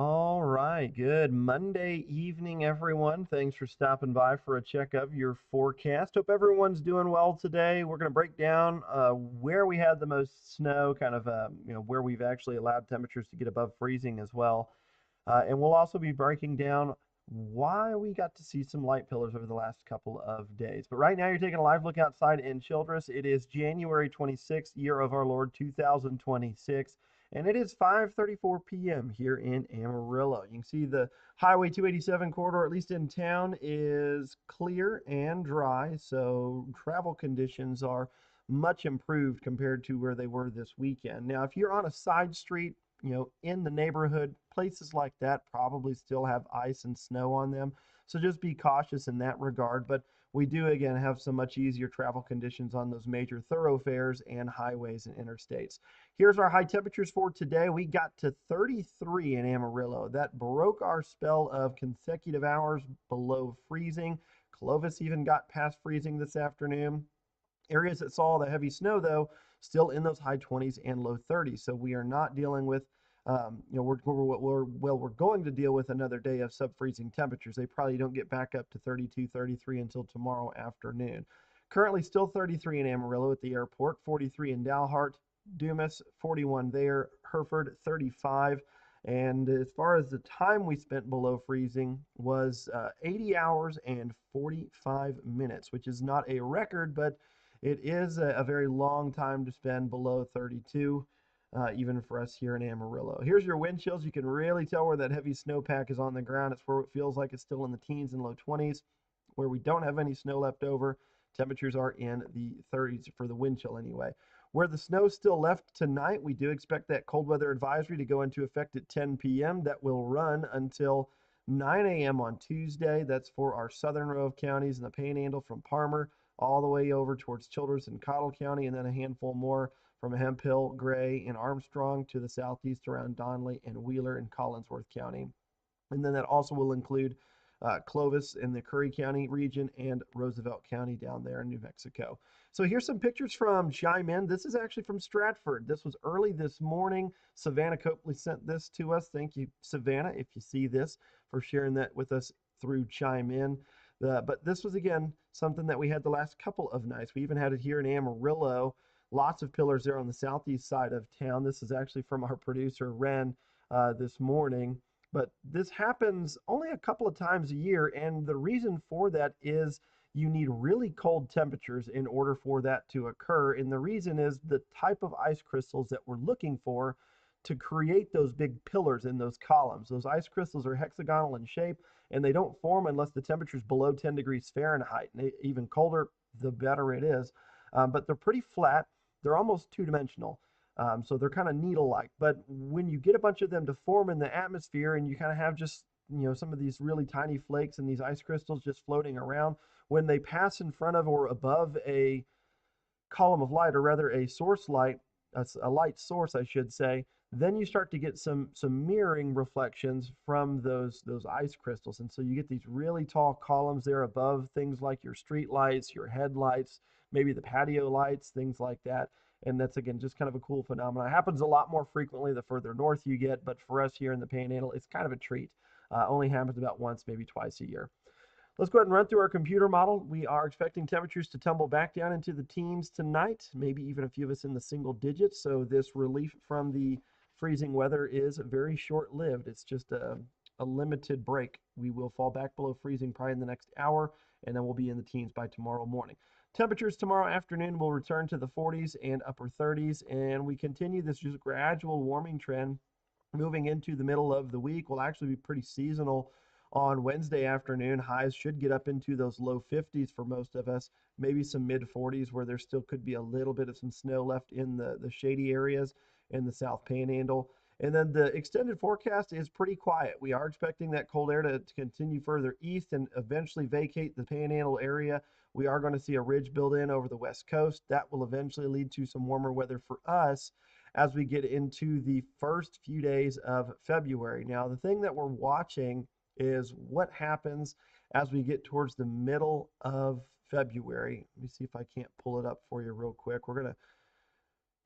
All right, good Monday evening, everyone. Thanks for stopping by for a check of your forecast. Hope everyone's doing well today. We're going to break down where we had the most snow, kind of where we've actually allowed temperatures to get above freezing as well. And we'll also be breaking down why we got to see some light pillars over the last couple of days. But right now, you're taking a live look outside in Childress. It is January 26th, year of our Lord 2026, and it is 5:34 p.m. here in Amarillo. You can see the Highway 287 corridor, at least in town, is clear and dry, so travel conditions are much improved compared to where they were this weekend. Now, if you're on a side street, in the neighborhood, places like that probably still have ice and snow on them. So just be cautious in that regard. But we do, again, have some much easier travel conditions on those major thoroughfares and highways and interstates. Here's our high temperatures for today. We got to 33 in Amarillo. That broke our spell of consecutive hours below freezing. Clovis even got past freezing this afternoon. Areas that saw the heavy snow, though, still in those high 20s and low 30s. So we are not dealing with, we're going to deal with another day of sub-freezing temperatures. They probably don't get back up to 32, 33 until tomorrow afternoon. Currently still 33 in Amarillo at the airport, 43 in Dalhart, Dumas, 41 there, Hereford, 35. And as far as the time we spent below freezing was 80 hours and 45 minutes, which is not a record, but it is a very long time to spend below 32, even for us here in Amarillo. Here's your wind chills. You can really tell where that heavy snowpack is on the ground. It's where it feels like it's still in the teens and low 20s. Where we don't have any snow left over, temperatures are in the 30s for the wind chill anyway. Where the snow's still left tonight, we do expect that cold weather advisory to go into effect at 10 p.m. That will run until 9 a.m. on Tuesday. That's for our southern row of counties in the Panhandle from Palmer all the way over towards Childress and Cottle County, and then a handful more from Hemphill, Gray, and Armstrong to the southeast around Donley and Wheeler and Collinsworth County. And then that also will include Clovis in the Curry County region and Roosevelt County down there in New Mexico. So here's some pictures from Chime In. This is actually from Stratford. This was early this morning. Savannah Copley sent this to us. Thank you, Savannah, if you see this, for sharing that with us through Chime In. But this was, again, something that we had the last couple of nights. We even had it here in Amarillo. Lots of pillars there on the southeast side of town. This is actually from our producer, Ren, this morning. But this happens only a couple of times a year, and the reason for that is you need really cold temperatures in order for that to occur. And the reason is the type of ice crystals that we're looking for to create those big pillars in those columns. Those ice crystals are hexagonal in shape, and they don't form unless the temperature is below 10 degrees Fahrenheit. And even colder, the better it is. But they're pretty flat. They're almost two-dimensional. So they're kind of needle-like. But when you get a bunch of them to form in the atmosphere and you kind of have just, some of these really tiny flakes and these ice crystals just floating around, when they pass in front of or above a column of light, or rather a source light, a light source, I should say, then you start to get some mirroring reflections from those ice crystals. And so you get these really tall columns there above things like your street lights, your headlights, maybe the patio lights, things like that. And that's, again, just kind of a cool phenomenon. It happens a lot more frequently the further north you get, but for us here in the Panhandle, it's kind of a treat. Only happens about once, maybe twice a year. Let's go ahead and run through our computer model. We are expecting temperatures to tumble back down into the teens tonight, maybe even a few of us in the single digits. So this relief from the freezing weather is very short-lived. It's just a limited break. We will fall back below freezing probably in the next hour, and then we'll be in the teens by tomorrow morning. Temperatures tomorrow afternoon will return to the 40s and upper 30s, and we continue this just gradual warming trend moving into the middle of the week. Will actually be pretty seasonal on Wednesday afternoon. Highs should get up into those low 50s for most of us, maybe some mid 40s where there still could be a little bit of some snow left in the shady areas in the South Panhandle. And then the extended forecast is pretty quiet. We are expecting that cold air to continue further east and eventually vacate the Panhandle area. We are going to see a ridge build in over the west coast. That will eventually lead to some warmer weather for us as we get into the first few days of February. Now, the thing that we're watching is what happens as we get towards the middle of February. Let me see if I can't pull it up for you real quick. We're going to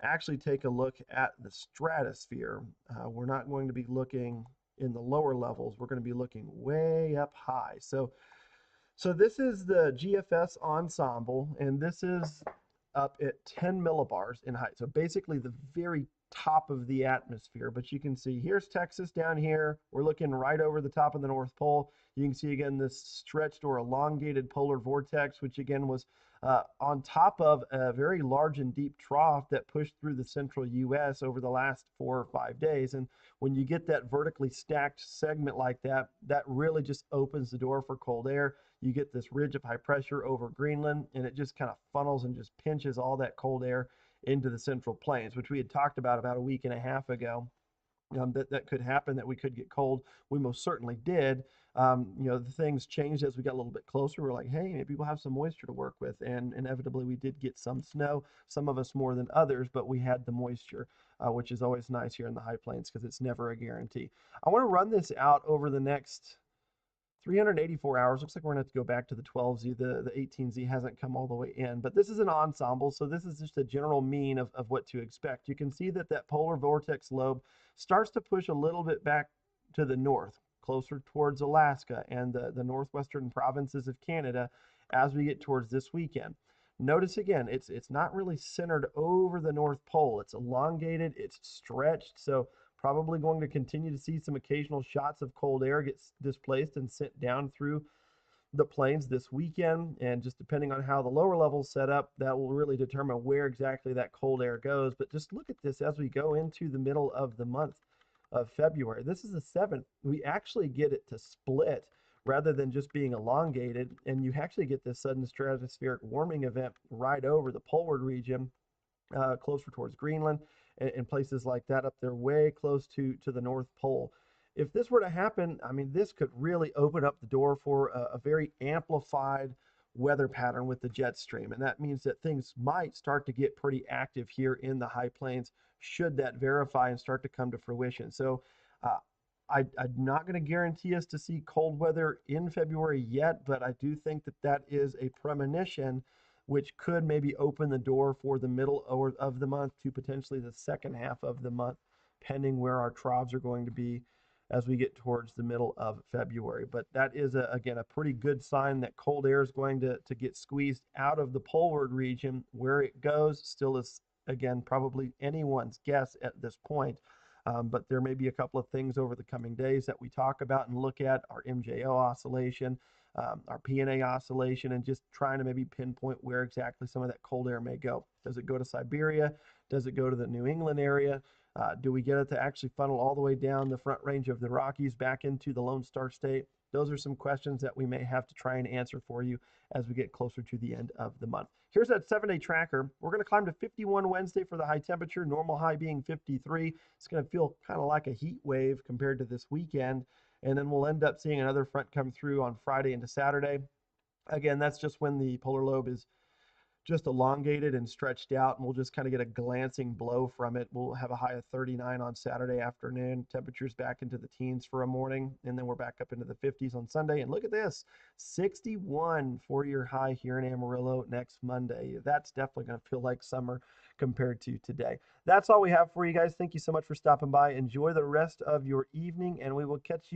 actually take a look at the stratosphere. We're not going to be looking in the lower levels, we're going to be looking way up high. So this is the GFS ensemble, and this is up at 10 millibars in height. So basically the very top of the atmosphere. But you can see here's Texas down here. We're looking right over the top of the North Pole. You can see again this stretched or elongated polar vortex, which again was on top of a very large and deep trough that pushed through the central U.S. over the last 4 or 5 days. And when you get that vertically stacked segment like that, that really just opens the door for cold air. You get this ridge of high pressure over Greenland, and it just kind of funnels and just pinches all that cold air into the central plains, which we had talked about a week and a half ago. That could happen, that we could get cold. We most certainly did. The things changed as we got a little bit closer. We're like, hey, maybe we'll have some moisture to work with. And inevitably, we did get some snow, some of us more than others, but we had the moisture, which is always nice here in the high plains because it's never a guarantee. I want to run this out over the next 384 hours. Looks like we're going to have to go back to the 12Z. The 18Z hasn't come all the way in, but this is an ensemble, so this is just a general mean of what to expect. You can see that polar vortex lobe starts to push a little bit back to the north, closer towards Alaska and the northwestern provinces of Canada as we get towards this weekend. Notice again, it's not really centered over the North Pole. It's elongated, it's stretched, so probably going to continue to see some occasional shots of cold air get displaced and sent down through the plains this weekend. And just depending on how the lower levels set up, that will really determine where exactly that cold air goes. But just look at this as we go into the middle of the month of February. This is the 7th. We actually get it to split rather than just being elongated. And you actually get this sudden stratospheric warming event right over the poleward region, closer towards Greenland and places like that up there way close to the North Pole. If this were to happen, I mean, this could really open up the door for a very amplified weather pattern with the jet stream. And that means that things might start to get pretty active here in the high plains should that verify and start to come to fruition. So I'm not going to guarantee us to see cold weather in February yet, but I do think that is a premonition which could maybe open the door for the middle of the month to potentially the second half of the month, pending where our troughs are going to be as we get towards the middle of February. But that is, again, a pretty good sign that cold air is going to get squeezed out of the poleward region. Where it goes still is, again, probably anyone's guess at this point. But there may be a couple of things over the coming days that we talk about and look at: our MJO oscillation, our PNA oscillation, and just trying to maybe pinpoint where exactly some of that cold air may go. Does it go to Siberia? Does it go to the New England area? Do we get it to actually funnel all the way down the front range of the Rockies back into the Lone Star State? Those are some questions that we may have to try and answer for you as we get closer to the end of the month. Here's that 7-day tracker. We're going to climb to 51 Wednesday for the high temperature, normal high being 53. It's going to feel kind of like a heat wave compared to this weekend. And then we'll end up seeing another front come through on Friday into Saturday. Again, that's just when the polar lobe is just elongated and stretched out, and we'll just kind of get a glancing blow from it. We'll have a high of 39 on Saturday afternoon, temperatures back into the teens for a morning, and then we're back up into the 50s on Sunday. And look at this, 61 for your high here in Amarillo next Monday. That's definitely going to feel like summer compared to today. That's all we have for you guys. Thank you so much for stopping by. Enjoy the rest of your evening, and we will catch you